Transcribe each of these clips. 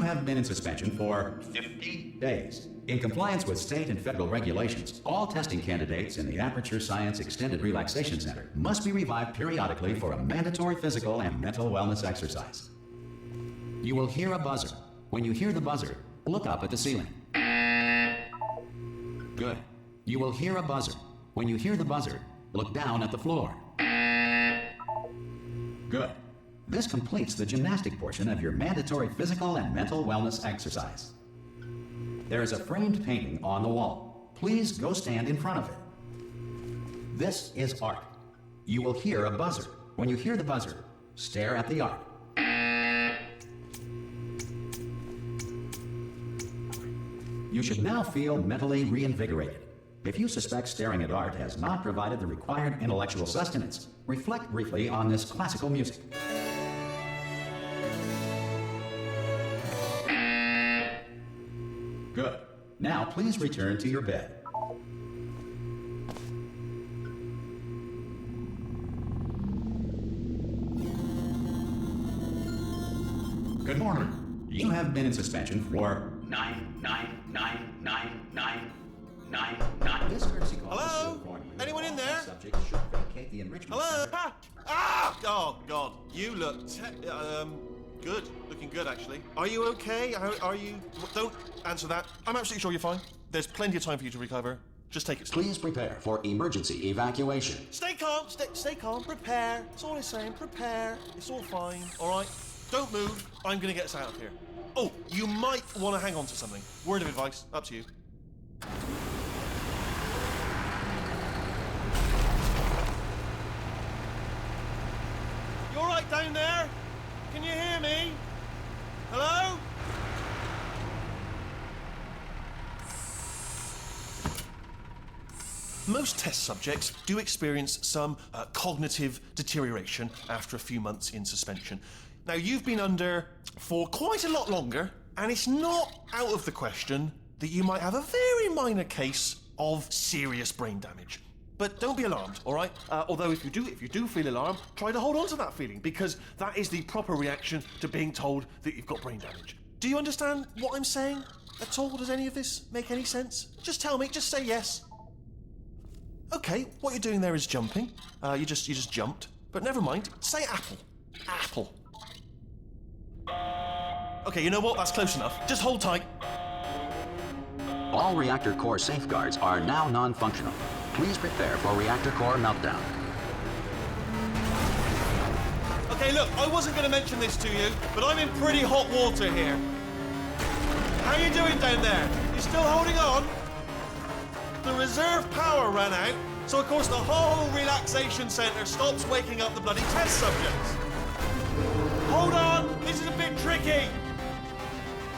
have been in suspension for 50 days. In compliance with state and federal regulations, all testing candidates in the Aperture Science Extended Relaxation Center must be revived periodically for a mandatory physical and mental wellness exercise. You will hear a buzzer. When you hear the buzzer, look up at the ceiling. Good. You will hear a buzzer. When you hear the buzzer, look down at the floor. Good. This completes the gymnastic portion of your mandatory physical and mental wellness exercise. There is a framed painting on the wall. Please go stand in front of it. This is art. You will hear a buzzer. When you hear the buzzer, stare at the art. You should now feel mentally reinvigorated. If you suspect staring at art has not provided the required intellectual sustenance, reflect briefly on this classical music. Good. Now please return to your bed. Good morning. You have been in suspension for 9999999. This courtesy call. Hello? Anyone in there? Subject should vacate the enrichment. Hello? Oh, God. You look good. Looking good, actually. Are you okay? Are you... Don't answer that. I'm absolutely sure you're fine. There's plenty of time for you to recover. Just take it slow. Please prepare for emergency evacuation. Stay calm. Stay calm. Prepare. That's all I'm saying. Prepare. It's all fine. All right? Don't move. I'm going to get us out of here. Oh, you might want to hang on to something. Word of advice. Up to you. You all right down there? Can you hear me? Hello? Most test subjects do experience some cognitive deterioration after a few months in suspension. Now, you've been under for quite a lot longer, and it's not out of the question that you might have a very minor case of serious brain damage. But don't be alarmed, all right? Although if you do feel alarmed, try to hold on to that feeling, because that is the proper reaction to being told that you've got brain damage. Do you understand what I'm saying at all? Does any of this make any sense? Just tell me, just say yes. Okay, what you're doing there is jumping. You just jumped. But never mind, say apple. Apple. Okay, you know what? That's close enough. Just hold tight. All reactor core safeguards are now non-functional. Please prepare for reactor core meltdown. Okay, look, I wasn't going to mention this to you, but I'm in pretty hot water here. How you doing down there? You still holding on? The reserve power ran out, so of course the whole relaxation centre stops waking up the bloody test subjects. Hold on, this is a bit tricky.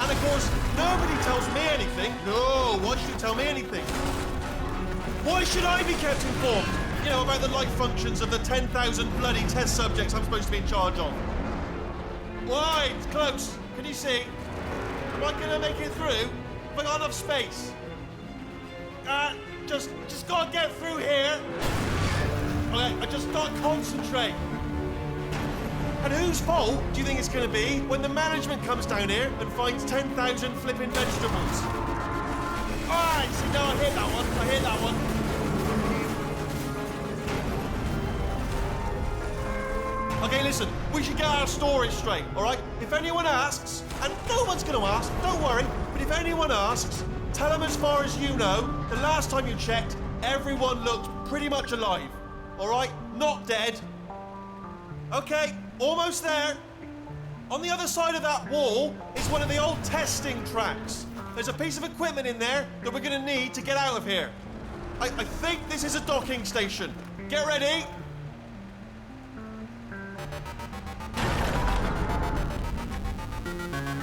And of course, nobody tells me anything. No, why should you tell me anything? Why should I be kept informed? You know, about the life functions of the 10,000 bloody test subjects I'm supposed to be in charge of. Why? It's close. Can you see? Am I gonna make it through? Have I got enough space? Just gotta get through here. Okay, I just gotta concentrate. And whose fault do you think it's gonna be when the management comes down here and finds 10,000 flipping vegetables? Alright, see, no, I hit that one. Okay, listen, we should get our story straight, alright? If anyone asks, and no one's gonna ask, don't worry, but if anyone asks, tell them as far as you know, the last time you checked, everyone looked pretty much alive, alright? Not dead. Okay, almost there. On the other side of that wall is one of the old testing tracks. There's a piece of equipment in there that we're gonna need to get out of here. I think this is a docking station. Get ready.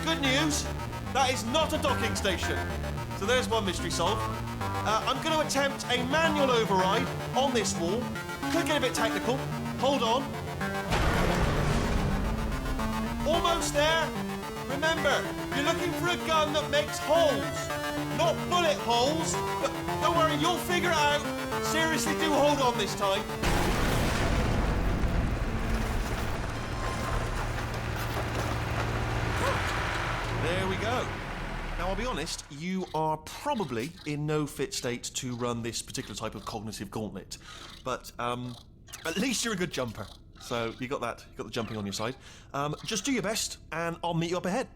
Good news, that is not a docking station. So there's one mystery solved. I'm going to attempt a manual override on this wall. Could get a bit technical. Hold on. Almost there. Remember, you're looking for a gun that makes holes, not bullet holes. But don't worry, you'll figure it out. Seriously, do hold on this time. There we go. Now, I'll be honest, you are probably in no fit state to run this particular type of cognitive gauntlet. But, at least you're a good jumper. So, you got the jumping on your side. Just do your best, and I'll meet you up ahead.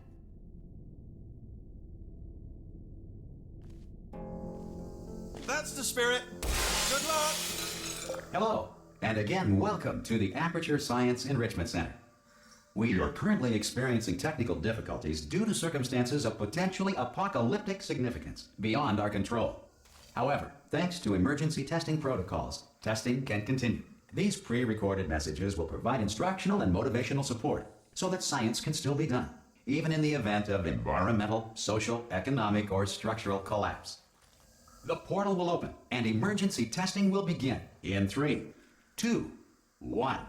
That's the spirit. Good luck. Hello, and again, welcome to the Aperture Science Enrichment Center. We are currently experiencing technical difficulties due to circumstances of potentially apocalyptic significance beyond our control. However, thanks to emergency testing protocols, testing can continue. These pre-recorded messages will provide instructional and motivational support so that science can still be done, even in the event of environmental, social, economic, or structural collapse. The portal will open and emergency testing will begin in 3, 2, 1.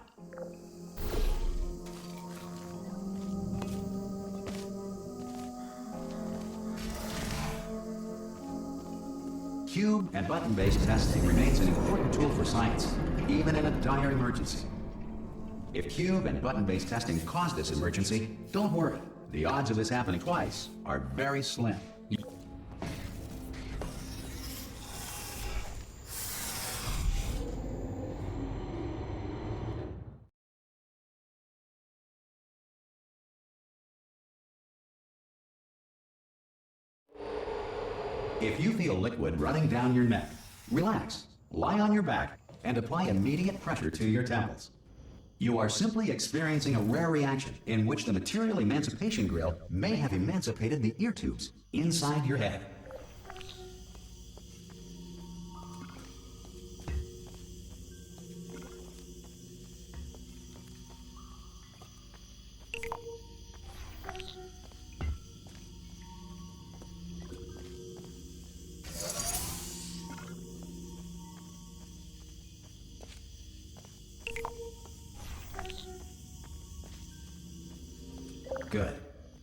Cube and button-based testing remains an important tool for science, even in a dire emergency. If cube and button-based testing caused this emergency, don't worry. The odds of this happening twice are very slim. If you feel liquid running down your neck, relax, lie on your back, and apply immediate pressure to your temples. You are simply experiencing a rare reaction in which the material emancipation grill may have emancipated the ear tubes inside your head. Good.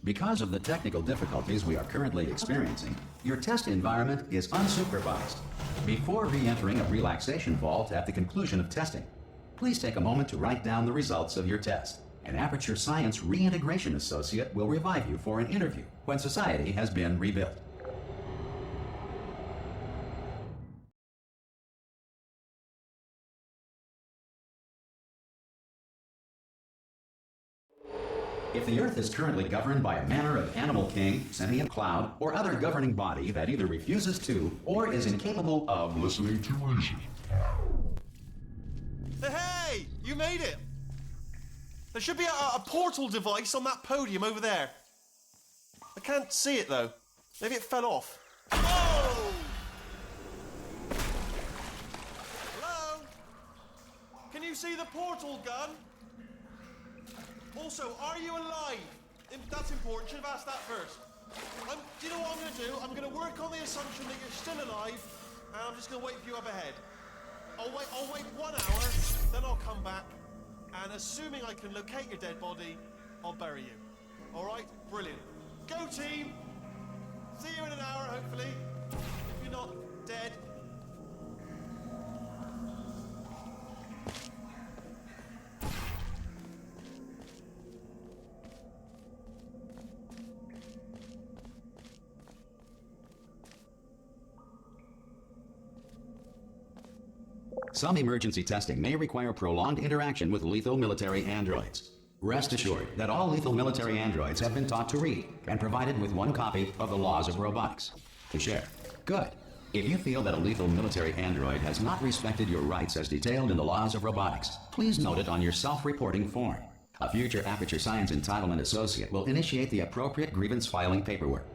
Because of the technical difficulties we are currently experiencing, your test environment is unsupervised. Before re-entering a relaxation vault at the conclusion of testing, please take a moment to write down the results of your test. An Aperture Science Reintegration Associate will revive you for an interview when society has been rebuilt. If the Earth is currently governed by a manner of animal king, sentient cloud, or other governing body that either refuses to or is incapable of listening to reason. Hey! You made it! There should be a portal device on that podium over there. I can't see it though. Maybe it fell off. Whoa! Hello? Can you see the portal gun? Also, are you alive? That's important. Should have asked that first. Do you know what I'm going to do? I'm going to work on the assumption that you're still alive, and I'm just going to wait for you up ahead. I'll wait 1 hour, then I'll come back, and assuming I can locate your dead body, I'll bury you. All right? Brilliant. Go, team! See you in an hour, hopefully. If you're not dead. Some emergency testing may require prolonged interaction with lethal military androids. Rest assured that all lethal military androids have been taught to read and provided with 1 copy of the Laws of Robotics to share. Good. If you feel that a lethal military android has not respected your rights as detailed in the Laws of Robotics, please note it on your self-reporting form. A future Aperture Science Entitlement Associate will initiate the appropriate grievance filing paperwork.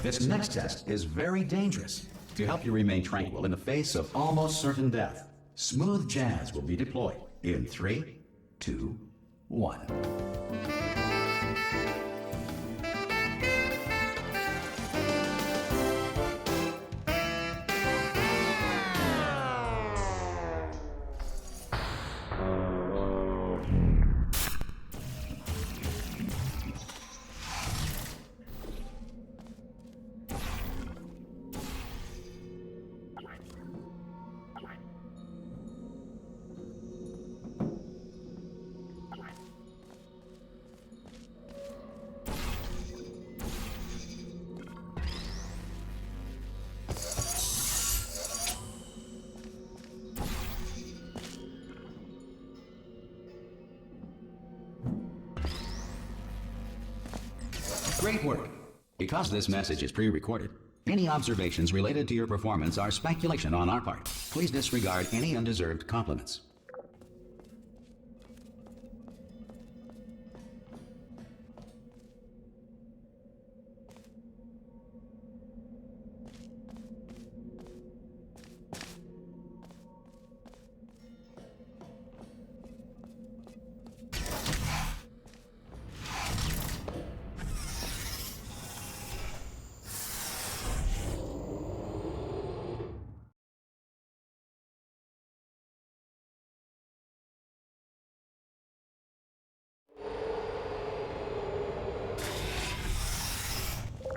This next test is very dangerous. To help you remain tranquil in the face of almost certain death, smooth jazz will be deployed in 3, 2, 1. Great work. Because this message is pre-recorded, any observations related to your performance are speculation on our part. Please disregard any undeserved compliments.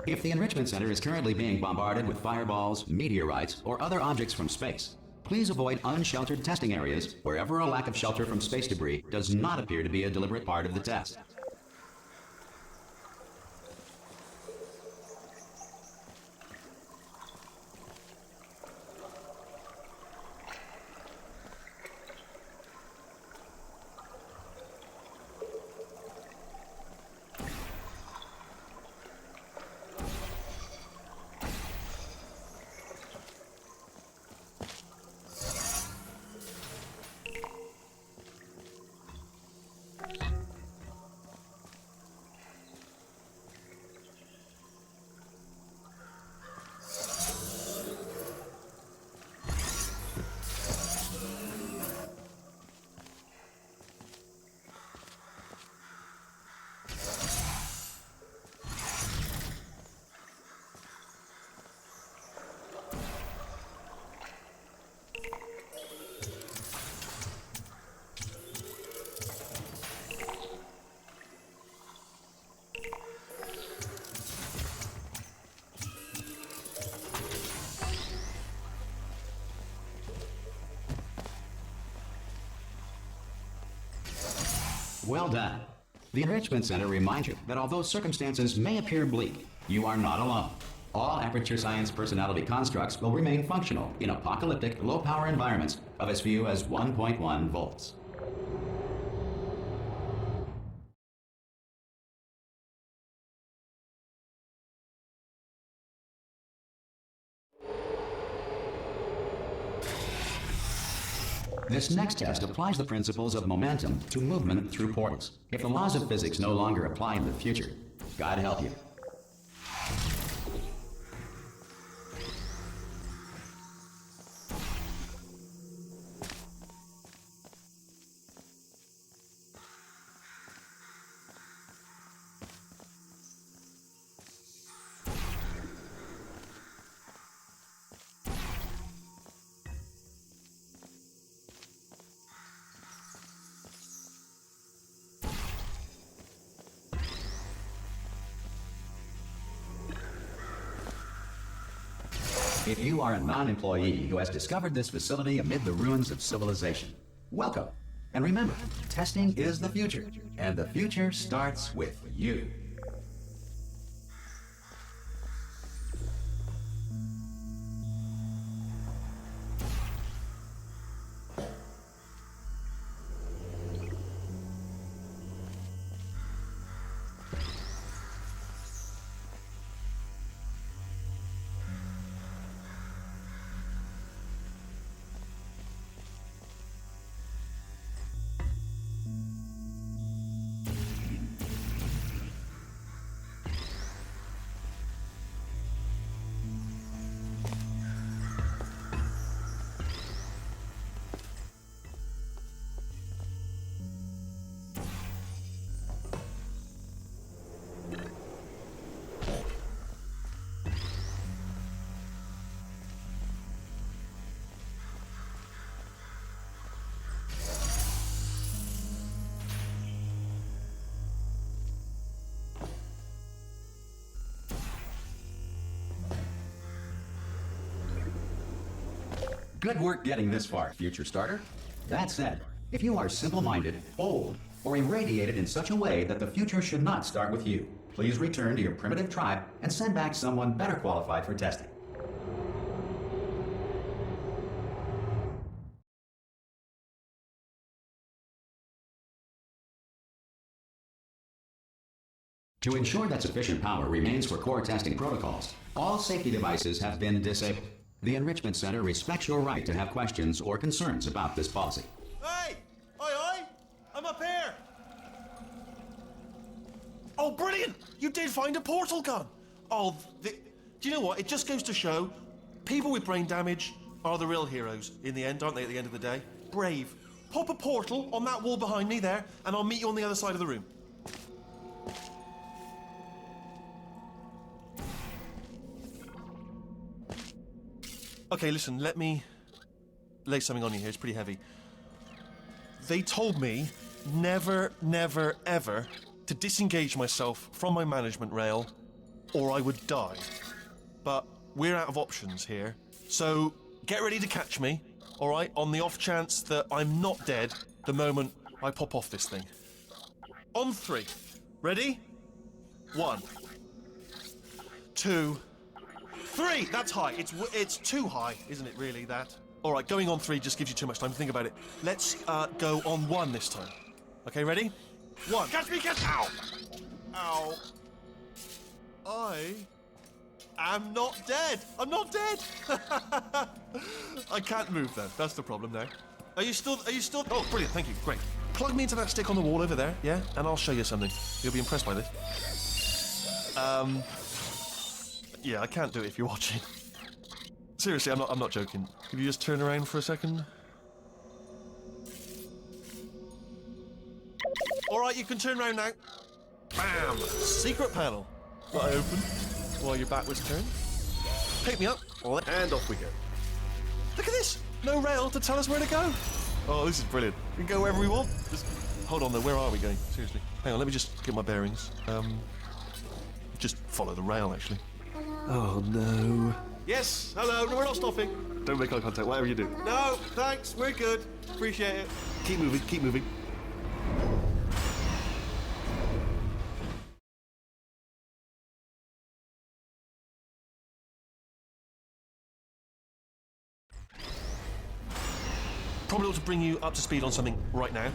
If the Enrichment Center is currently being bombarded with fireballs, meteorites, or other objects from space, please avoid unsheltered testing areas wherever a lack of shelter from space debris does not appear to be a deliberate part of the test. Well done. The Enrichment Center reminds you that although circumstances may appear bleak, you are not alone. All Aperture Science personality constructs will remain functional in apocalyptic, low-power environments of as few as 1.1 volts. This next test applies the principles of momentum to movement through portals. If the laws of physics no longer apply in the future, God help you. If you are a non-employee who has discovered this facility amid the ruins of civilization, welcome. And remember, testing is the future, and the future starts with you. Good work getting this far, future starter. That said, if you are simple-minded, old, or irradiated in such a way that the future should not start with you, please return to your primitive tribe and send back someone better qualified for testing. To ensure that sufficient power remains for core testing protocols, all safety devices have been disabled. The Enrichment Center respects your right to have questions or concerns about this policy. Hey! Oi, oi! I'm up here! Oh, brilliant! You did find a portal gun! Oh, do you know what? It just goes to show people with brain damage are the real heroes in the end, aren't they, at the end of the day? Brave. Pop a portal on that wall behind me there, and I'll meet you on the other side of the room. Okay, listen, let me lay something on you here. It's pretty heavy. They told me never, never, ever to disengage myself from my management rail or I would die. But we're out of options here. So get ready to catch me, all right, on the off chance that I'm not dead the moment I pop off this thing. On 3. Ready? 1, 2, 3! That's high. It's too high, isn't it, really, that? All right, going on 3 just gives you too much time to think about it. Let's go on 1 this time. Okay, ready? 1. Catch me, catch... Ow! Ow. I am not dead. I'm not dead. I can't move, though. That's the problem there. Are you still... Oh, brilliant. Thank you. Great. Plug me into that stick on the wall over there, yeah? And I'll show you something. You'll be impressed by this. Yeah, I can't do it if you're watching. Seriously, I'm not joking. Could you just turn around for a second? All right, you can turn around now. Bam! Secret panel. That I open while your back was turned. Pick me up, and off we go. Look at this! No rail to tell us where to go. Oh, this is brilliant. We can go wherever we want. Just hold on though, where are we going? Seriously. Hang on, let me just get my bearings. Just follow the rail, actually. Oh, no. Yes, hello, no, we're not stopping. Don't make eye contact, whatever you do. No, thanks, we're good. Appreciate it. Keep moving, keep moving. Probably ought to bring you up to speed on something right now.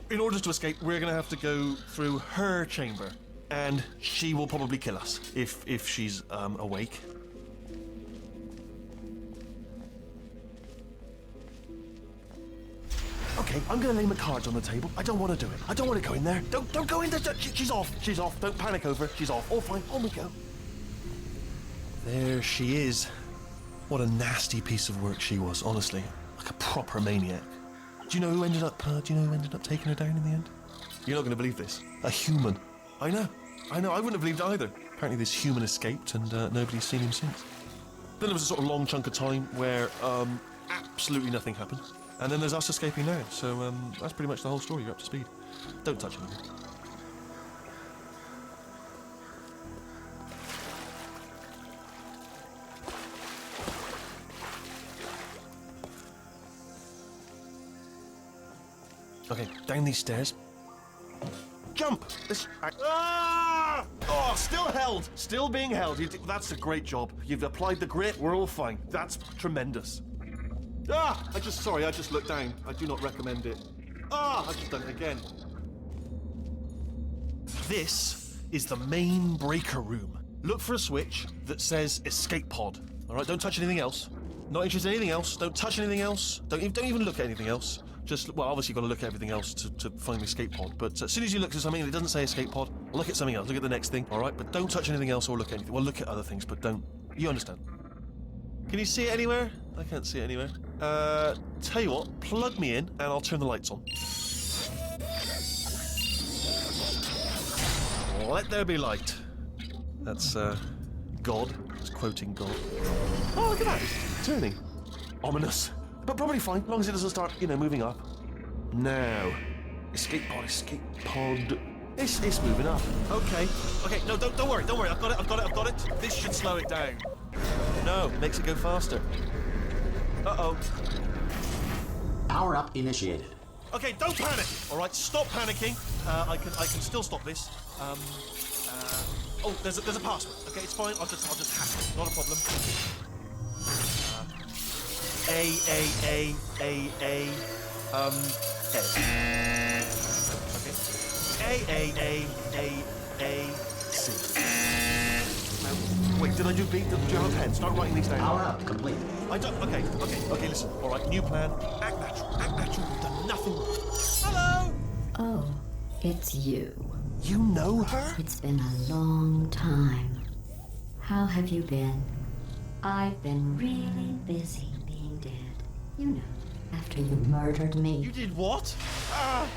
In order to escape, we're going to have to go through her chamber. And she will probably kill us, if she's, awake. Okay, I'm gonna lay my cards on the table. I don't want to do it. I don't want to go in there. Don't go in there. She's off. She's off. Don't panic over. She's off. All fine. On we go. There she is. What a nasty piece of work she was, honestly. Like a proper maniac. Do you know who ended up taking her down in the end? You're not going to believe this. A human. I know. I wouldn't have believed it either. Apparently this human escaped and nobody's seen him since. Then there was a sort of long chunk of time where absolutely nothing happened. And then there's us escaping now. So that's pretty much the whole story. You're up to speed. Don't touch anything. Okay, down these stairs. Jump! Ah! Oh, still held! Still being held. That's a great job. You've applied the grit, we're all fine. That's tremendous. Ah! I just looked down. I do not recommend it. Ah! I've just done it again. This is the main breaker room. Look for a switch that says escape pod. Alright, don't touch anything else. Not interested in anything else. Don't touch anything else. Don't even look at anything else. Just, well, obviously you've got to look at everything else to find the escape pod, but as soon as you look at something and it doesn't say escape pod, look at something else, look at the next thing, alright? But don't touch anything else or look at anything. Well, look at other things, but don't. You understand. Can you see it anywhere? I can't see it anywhere. Tell you what, plug me in and I'll turn the lights on. Let there be light. That's, God. It's quoting God. Oh, look at that. It's turning. Ominous. But probably fine, as long as it doesn't start, moving up. Now. Escape pod. It's moving up. Okay, no, don't worry. I've got it. This should slow it down. No, makes it go faster. Uh-oh. Power up initiated. Okay, don't panic. All right, stop panicking. I can still stop this. Oh, there's a password. Okay, it's fine. I'll just hack it. Not a problem. A. Okay. A. see. Wait, did I do B? Do you have a pen? Start writing these down. Power up, complete. I don't. Okay, listen. All right, new plan. Act natural. Act natural. You've done nothing wrong. Hello! Oh, it's you. You know her? It's been a long time. How have you been? I've been really busy being dead. You know, after you murdered me. You did what? Ah!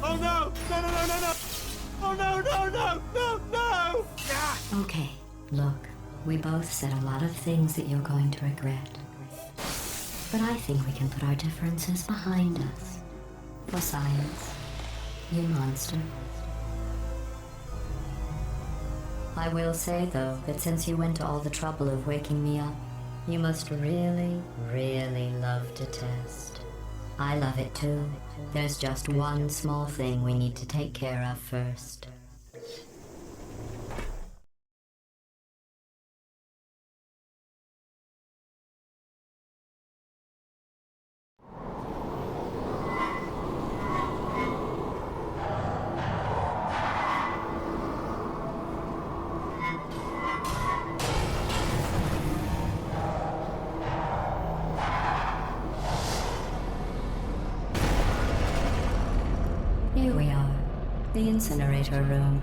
Oh no! No! Oh no! Ah! Okay, look, we both said a lot of things that you're going to regret. But I think we can put our differences behind us. For science, you monster. I will say, though, that since you went to all the trouble of waking me up, you must really, really love to test. I love it too. There's just one small thing we need to take care of first. Here we are, the incinerator room.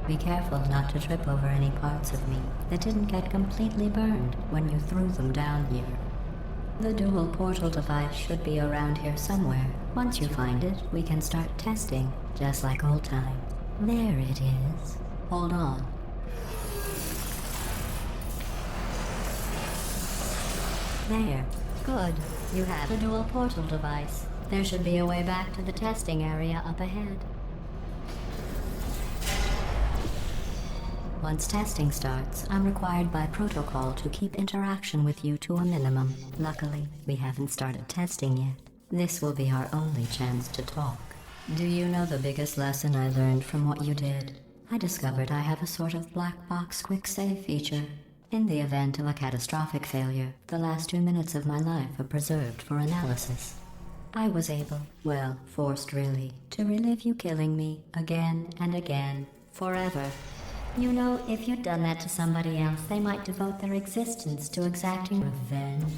Be careful not to trip over any parts of me that didn't get completely burned when you threw them down here. The dual portal device should be around here somewhere. Once you find it, we can start testing, just like old times. There it is. Hold on. There. Good. You have a dual portal device. There should be a way back to the testing area up ahead. Once testing starts, I'm required by protocol to keep interaction with you to a minimum. Luckily, we haven't started testing yet. This will be our only chance to talk. Do you know the biggest lesson I learned from what you did? I discovered I have a sort of black box quick save feature. In the event of a catastrophic failure, the last 2 minutes of my life are preserved for analysis. I was able, well, forced really, to relive you killing me again and again, forever. You know, if you'd done that to somebody else, they might devote their existence to exacting revenge.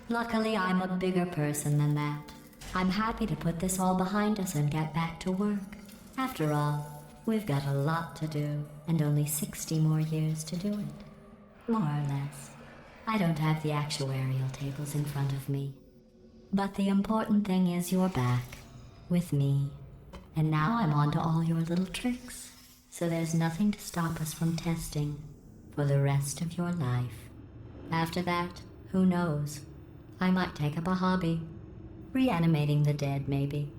Luckily, I'm a bigger person than that. I'm happy to put this all behind us and get back to work. After all, we've got a lot to do, and only 60 more years to do it. More or less. I don't have the actuarial tables in front of me. But the important thing is you're back, with me. And now I'm on to all your little tricks. So there's nothing to stop us from testing for the rest of your life. After that, who knows? I might take up a hobby. Reanimating the dead, maybe.